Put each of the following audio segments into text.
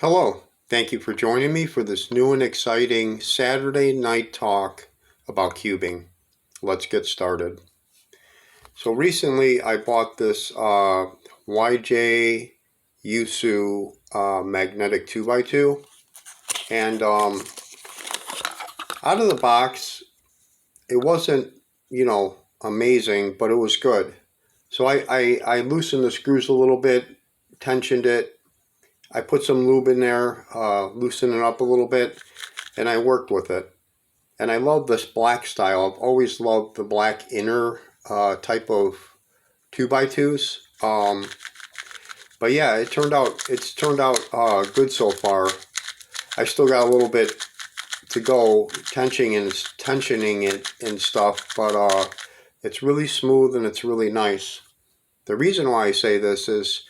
Hello, thank you for joining me for this new and exciting Saturday night talk about cubing. Let's get started. So recently I bought this YJ Yusu magnetic 2x2, and out of the box it wasn't, amazing, but it was good. So I loosened the screws a little bit, tensioned it. I put some lube in there, loosened it up a little bit, and I worked with it. And I love this black style. I've always loved the black inner type of 2x2s. But yeah, it's turned out good so far. I still got a little bit to go tensioning it and stuff, but it's really smooth and it's really nice. The reason why I say this is,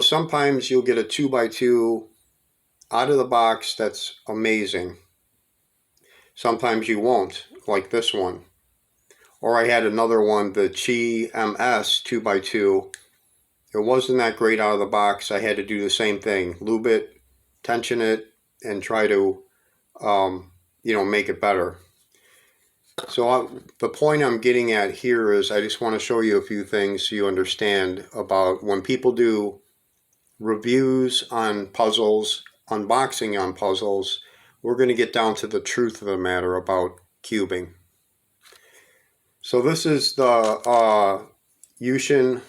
sometimes you'll get a 2x2 out of the box that's amazing. Sometimes you won't, like this one. Or I had another one, the Chi MS 2x2. It wasn't that great out of the box. I had to do the same thing. Lube it, tension it, and try to, make it better. So the point I'm getting at here is I just want to show you a few things so you understand about when people do reviews on puzzles, unboxing on puzzles. We're going to get down to the truth of the matter about cubing. So this is the Yushin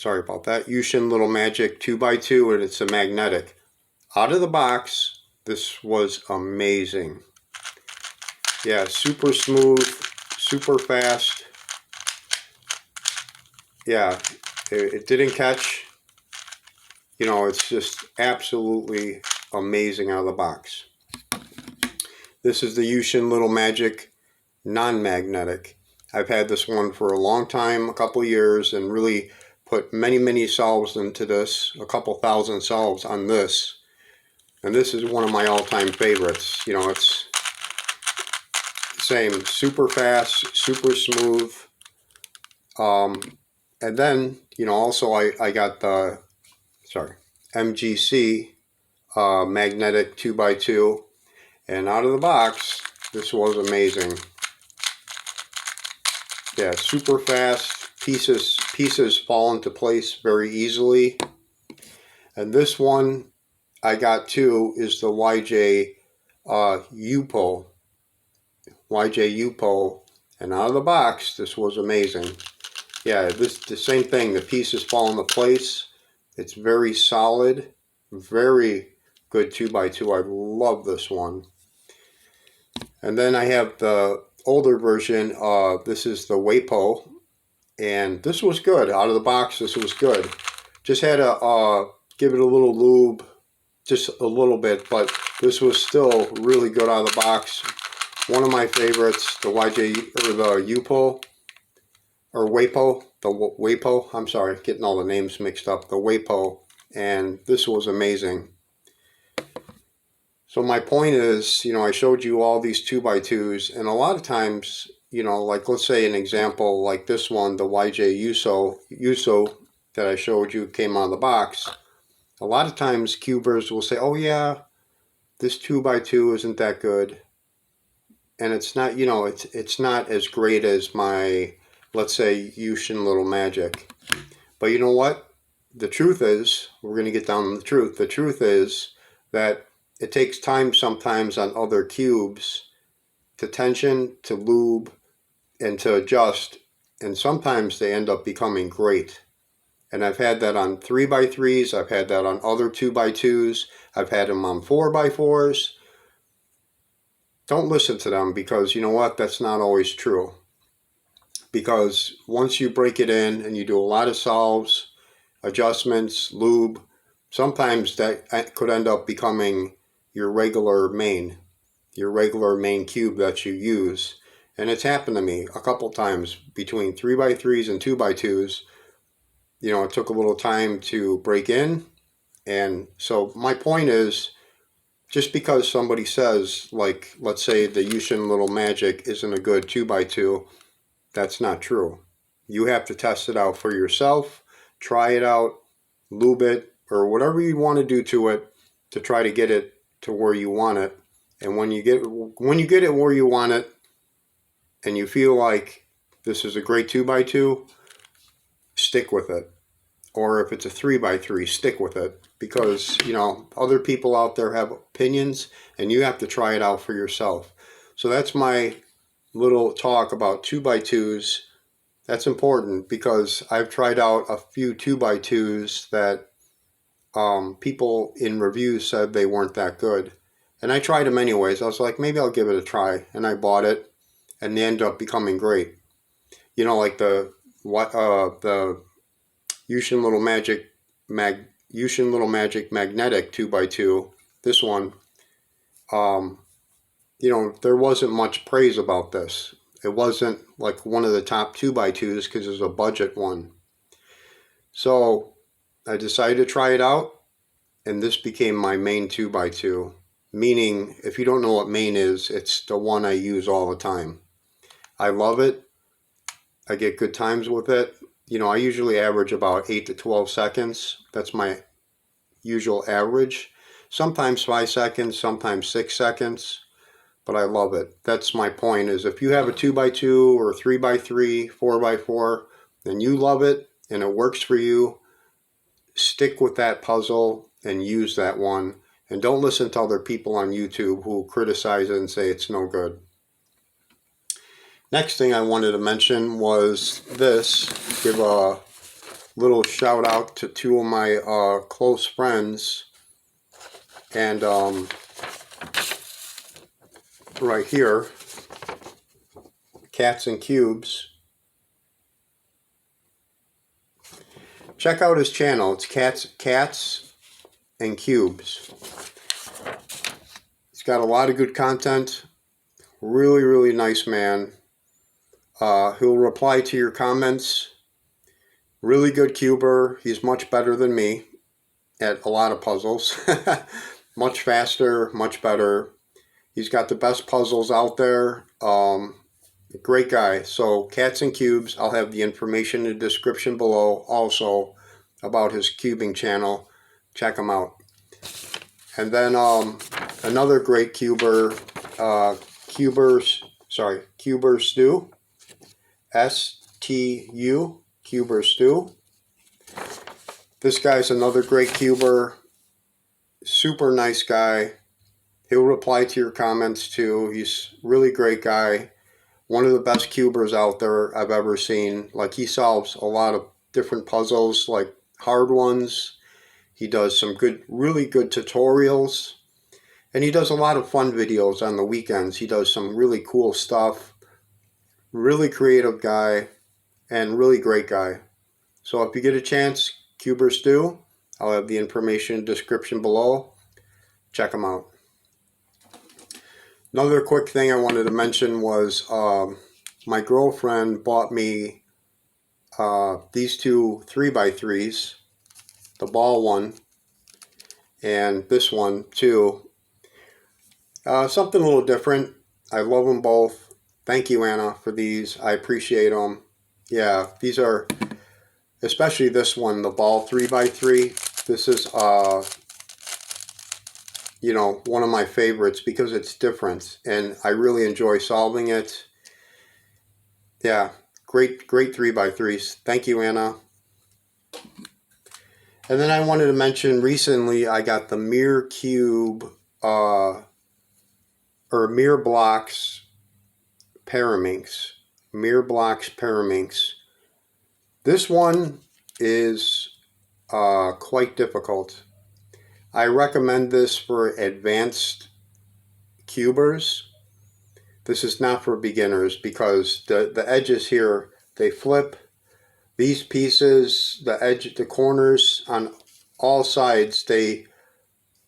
Little Magic 2x2, and it's a magnetic. Out of the box, this was amazing. Yeah, super smooth, super fast. Yeah, it didn't catch. It's just absolutely amazing out of the box. This is the Yushin Little Magic non-magnetic. I've had this one for a long time, a couple years, and really put many solves into this, a couple thousand solves on this. And this is one of my all-time favorites. It's same, super fast, super smooth. And then, also I got the, MGC magnetic 2x2. And out of the box, this was amazing. Yeah, super fast. Pieces fall into place very easily. And this one I got too is the YJ UPO. And out of the box, this was amazing. Yeah, the same thing. The pieces fall into place. It's very solid, very good 2x2. I love this one. And then I have the older version. This is the WAPO, and this was good. Out of the box, this was good. Just had to give it a little lube, just a little bit, but this was still really good out of the box. One of my favorites, the YJ, or the UPO, or WAPO, the WAPO, I'm sorry, getting all the names mixed up, the WAPO, and this was amazing. So my point is, I showed you all these 2x2s, and a lot of times, like let's say an example like this one, the YJ Yuso that I showed you came out of the box. A lot of times cubers will say, oh yeah, this 2x2 isn't that good. And it's not, it's not as great as my, let's say, Yushin Little Magic. But you know what? The truth is, we're going to get down to the truth. The truth is that it takes time sometimes on other cubes to tension, to lube, and to adjust. And sometimes they end up becoming great. And I've had that on 3x3s. I've had that on other 2x2s. I've had them on 4x4s. Don't listen to them, because you know what? That's not always true. Because once you break it in and you do a lot of solves, adjustments, lube, sometimes that could end up becoming your regular main cube that you use. And it's happened to me a couple times between 3x3s and 2x2s. It took a little time to break in. And so my point is, just because somebody says, like, let's say the Yushin Little Magic isn't a good 2x2, that's not true. You have to test it out for yourself, try it out, lube it, or whatever you want to do to it to try to get it to where you want it. And when you get it where you want it, and you feel like this is a great 2x2, stick with it. Or if it's a 3x3, stick with it, because other people out there have opinions, and you have to try it out for yourself. So that's my little talk about 2x2s. That's important because I've tried out a few 2x2s that people in reviews said they weren't that good. And I tried them anyways. I was like, maybe I'll give it a try. And I bought it, and they ended up becoming great. Like the Yushin Little Magic Magnetic 2x2. This one, there wasn't much praise about this. It wasn't like one of the top 2x2s because it was a budget one. So I decided to try it out, and this became my main 2x2. Meaning, if you don't know what main is, it's the one I use all the time. I love it. I get good times with it. I usually average about 8 to 12 seconds. That's my usual average. Sometimes 5 seconds, sometimes 6 seconds. But I love it. That's my point, is if you have a 2x2 or a 3x3, 4x4, and you love it and it works for you, stick with that puzzle and use that one. And don't listen to other people on YouTube who criticize it and say it's no good. Next thing I wanted to mention was this. Give a little shout out to two of my close friends. And right here, Cats and Cubes. Check out his channel. It's Cats and Cubes. He's got a lot of good content. Really, really nice man. He'll reply to your comments. Really good cuber. He's much better than me at a lot of puzzles. Much faster, much better. He's got the best puzzles out there. Great guy. So Cats and Cubes, I'll have the information in the description below also about his cubing channel. Check him out. And then another great cuber, Cuber Stu. S-T-U, Cuber Stu. This guy's another great cuber. Super nice guy. He'll reply to your comments too. He's a really great guy. One of the best cubers out there I've ever seen. Like, he solves a lot of different puzzles, like hard ones. He does some really good tutorials. And he does a lot of fun videos on the weekends. He does some really cool stuff. Really creative guy and really great guy. So if you get a chance, Cuber Stu, I'll have the information in the description below. Check him out. Another quick thing I wanted to mention was my girlfriend bought me these two 3x3s, the ball one and this one too. Something a little different. I love them both. Thank you, Anna, for these. I appreciate them. Yeah, these are, especially this one, the ball 3x3. This is, one of my favorites because it's different, and I really enjoy solving it. Yeah, great 3x3s. Thank you, Anna. And then I wanted to mention, recently I got the Mirror Cube, or Mirror Blocks Paraminx. Mirror Blocks Paraminx. This one is quite difficult. I recommend this for advanced cubers. This is not for beginners because the edges here, they flip. These pieces, the corners on all sides, they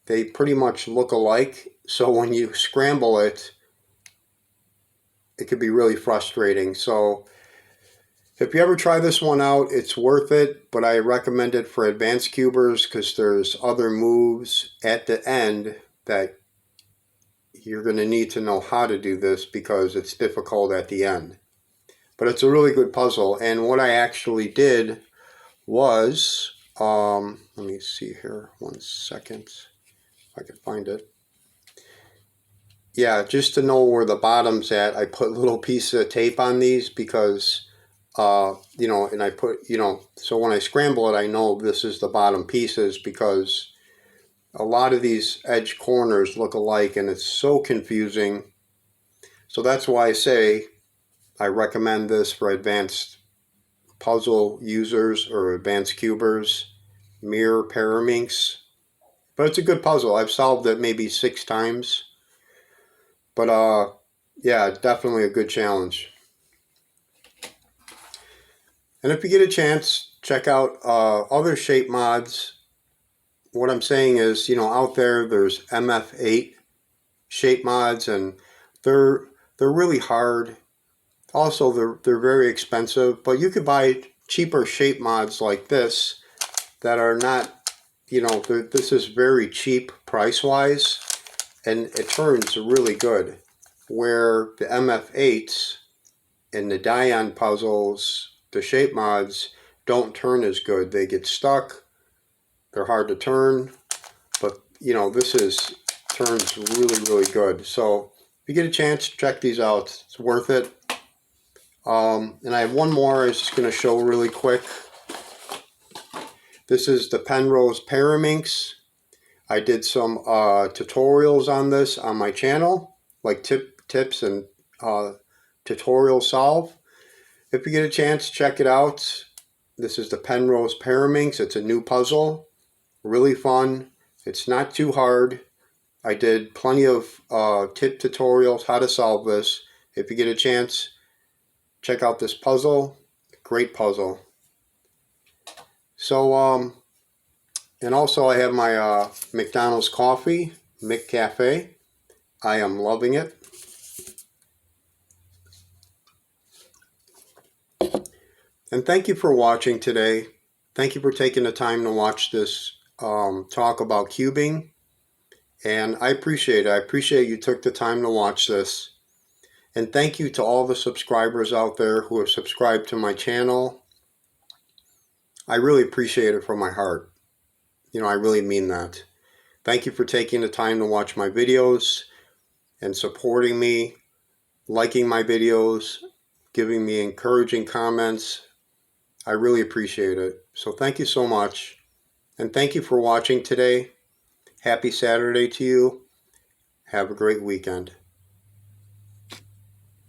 pretty much look alike. So when you scramble it, it could be really frustrating. So if you ever try this one out, it's worth it, but I recommend it for advanced cubers because there's other moves at the end that you're going to need to know how to do this because it's difficult at the end. But it's a really good puzzle. And what I actually did was, Let me see here 1 second if I can find it. Yeah, just to know where the bottom's at, I put little pieces of tape on these because, you know, and I put, you know, so when I scramble it, I know this is the bottom pieces because a lot of these edge corners look alike and it's so confusing. So that's why I say I recommend this for advanced puzzle users or advanced cubers, mirror paraminx. But it's a good puzzle. I've solved it maybe 6 times. But yeah, definitely a good challenge. And if you get a chance, check out other shape mods. What I'm saying is, you know, out there's MF8 shape mods, and they're really hard. Also, they're very expensive, but you could buy cheaper shape mods like this that are not, you know, this is very cheap price-wise, and it turns really good. Where the MF8s and the Dion puzzles, the shape mods, don't turn as good. They get stuck. They're hard to turn. But, you know, this turns really, really good. So if you get a chance, check these out. It's worth it. And I have one more I was just going to show really quick. This is the Penrose Paraminx. I did some tutorials on this on my channel, like tips and tutorial solve. If you get a chance, check it out. This is the Penrose Paraminx. It's a new puzzle. Really fun. It's not too hard. I did plenty of tip tutorials how to solve this. If you get a chance, check out this puzzle. Great puzzle. So, and also I have my McDonald's coffee, McCafe. I am loving it. And thank you for watching today. Thank you for taking the time to watch this talk about cubing. And I appreciate it. I appreciate you took the time to watch this. And thank you to all the subscribers out there who have subscribed to my channel. I really appreciate it from my heart. You know, I really mean that. Thank you for taking the time to watch my videos and supporting me, liking my videos, giving me encouraging comments. I really appreciate it. So thank you so much. And thank you for watching today. Happy Saturday to you. Have a great weekend.